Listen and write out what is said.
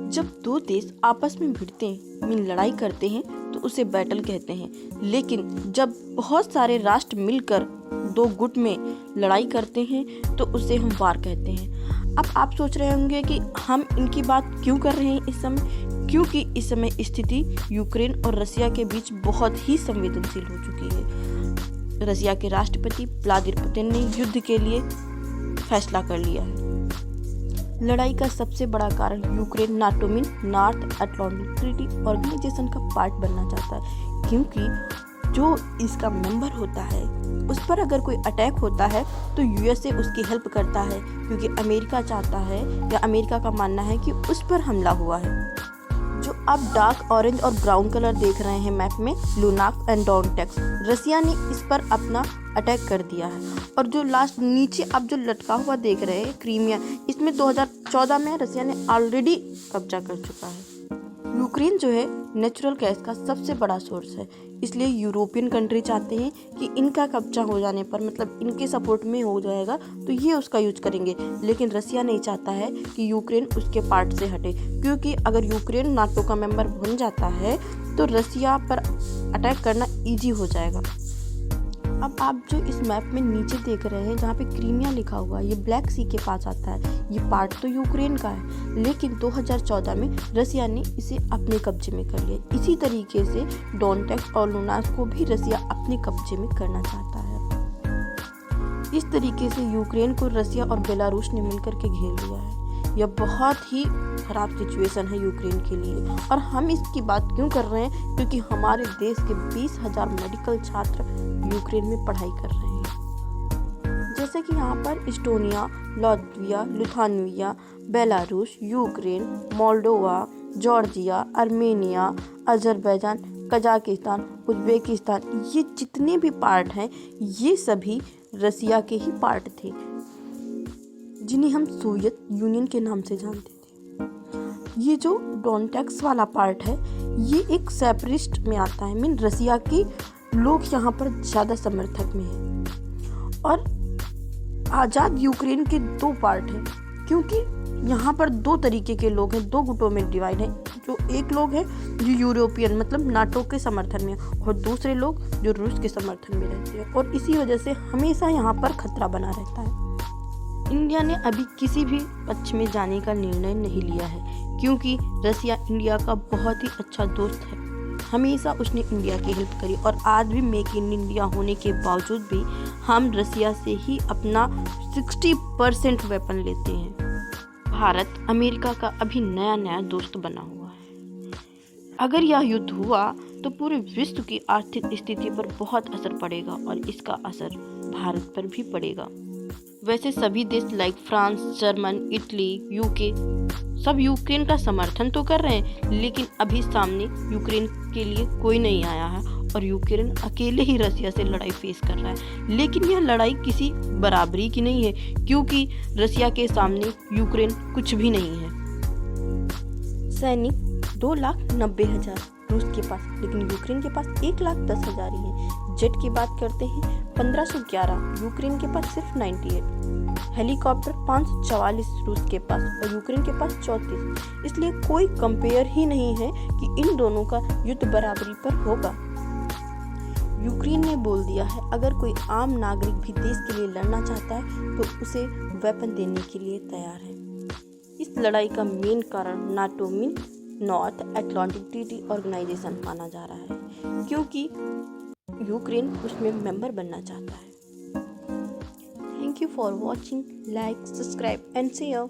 जब दो देश आपस में भिड़ते मीन लड़ाई करते हैं तो उसे बैटल कहते हैं, लेकिन जब बहुत सारे राष्ट्र मिलकर दो गुट में लड़ाई करते हैं तो उसे हम वार कहते हैं। अब आप सोच रहे होंगे कि हम इनकी बात क्यों कर रहे हैं इस समय, क्योंकि इस समय स्थिति यूक्रेन और रसिया के बीच बहुत ही संवेदनशील हो चुकी है। रसिया के राष्ट्रपति व्लादिमीर पुतिन ने युद्ध के लिए फैसला कर लिया है। लड़ाई का सबसे बड़ा कारण यूक्रेन नाटो में नॉर्थ अटलांटिक ट्रीटी ऑर्गेनाइजेशन का पार्ट बनना चाहता है, क्योंकि जो इसका मेंबर होता है उस पर अगर कोई अटैक होता है तो यूएसए उसकी हेल्प करता है, क्योंकि अमेरिका चाहता है या अमेरिका का मानना है कि उस पर हमला हुआ है। जो आप डार्क ऑरेंज और ब्राउन कलर देख रहे हैं मैप में, लुनाक एंड डोनेट्स्क, रसिया ने इस पर अपना अटैक कर दिया है। और जो लास्ट नीचे आप जो लटका हुआ देख रहे हैं क्रीमिया, इसमें 2014 में रसिया ने ऑलरेडी कब्जा कर चुका है। यूक्रेन जो है नेचुरल गैस का सबसे बड़ा सोर्स है, इसलिए यूरोपियन कंट्री चाहते हैं कि इनका कब्जा हो जाने पर, मतलब इनके सपोर्ट में हो जाएगा तो ये उसका यूज करेंगे। लेकिन रसिया नहीं चाहता है कि यूक्रेन उसके पार्ट से हटे, क्योंकि अगर यूक्रेन नाटो का मेंबर बन जाता है तो रसिया पर अटैक करना ईजी हो जाएगा। अब आप जो इस मैप में नीचे देख रहे हैं जहाँ पे क्रीमिया लिखा हुआ है, ये ब्लैक सी के पास आता है। ये पार्ट तो यूक्रेन का है, लेकिन 2014 में रसिया ने इसे अपने कब्जे में कर लिया। इसी तरीके से डोनेट्स्क और लुहांस्क को भी रसिया अपने कब्जे में करना चाहता है। इस तरीके से यूक्रेन को रसिया और बेलारूस ने मिलकर के घेर लिया है। यह बहुत ही खराब सिचुएशन है यूक्रेन के लिए। और हम इसकी बात क्यों कर रहे हैं, क्योंकि हमारे देश के 20,000 मेडिकल छात्र यूक्रेन में पढ़ाई कर रहे हैं। जैसे कि यहाँ पर Estonia, Latvia, Lithuania, Belarus, Ukraine, Moldova, Georgia, Armenia, Azerbaijan, Kazakhstan, Uzbekistan, ये जितने भी पार्ट हैं ये सभी रसिया के ही पार्ट थे, जिन्हें हम सोवियत यूनियन के नाम से जानते थे। ये जो डोनेट्स्क वाला पार्ट है ये एक सेपरेटिस्ट में आता है, मीन रसिया के लोग यहाँ पर ज़्यादा समर्थक में हैं। और आज़ाद यूक्रेन के दो पार्ट हैं, क्योंकि यहाँ पर दो तरीके के लोग हैं, दो गुटों में डिवाइड हैं। जो एक लोग हैं जो यूरोपियन मतलब नाटो के समर्थन में, और दूसरे लोग जो रूस के समर्थन में रहते हैं। और इसी वजह से हमेशा यहाँ पर खतरा बना रहता है। इंडिया ने अभी किसी भी पक्ष में जाने का निर्णय नहीं लिया है, क्योंकि रसिया इंडिया का बहुत ही अच्छा दोस्त है। हमेशा उसने इंडिया की हेल्प करी, और आज भी मेक इन इंडिया होने के बावजूद भी हम रसिया से ही अपना 60% वेपन लेते हैं। भारत अमेरिका का अभी नया नया दोस्त बना हुआ है। अगर यह युद्ध हुआ तो पूरे विश्व की आर्थिक स्थिति पर बहुत असर पड़ेगा, और इसका असर भारत पर भी पड़ेगा। वैसे सभी देश like France, German, Italy, UK सब यूक्रेन का समर्थन तो कर रहे हैं, लेकिन अभी सामने यूक्रेन के लिए कोई नहीं आया है, और यूक्रेन अकेले ही रसिया से लड़ाई फेस कर रहा है। लेकिन यह लड़ाई किसी बराबरी की नहीं है, क्योंकि रसिया के सामने यूक्रेन कुछ भी नहीं है। सैनिक 2,90,000 रूस के पास, लेकिन यूक्रेन के पास 1,10,000 ही है। जेट की बात करते हैं 1511, यूक्रेन के पास सिर्फ 98। हेलीकॉप्टर 544 रूस के पास और यूक्रेन के पास 34। इसलिए कोई कंपेयर ही नहीं है कि इन दोनों का युद्ध बराबरी पर होगा। यूक्रेन ने बोल दिया है अगर कोई आम नागरिक भी देश के लिए लड़ना चाहता है तो उसे वेपन देने के लिए तैयार है। इस लड़ाई का मेन कारण नाटो में नॉर्थ अटलांटिक ट्रीटी ऑर्गेनाइजेशन माना जा रहा है, क्योंकि यूक्रेन उसमें मेंबर बनना चाहता है। Thank you for watching. Like, subscribe and share.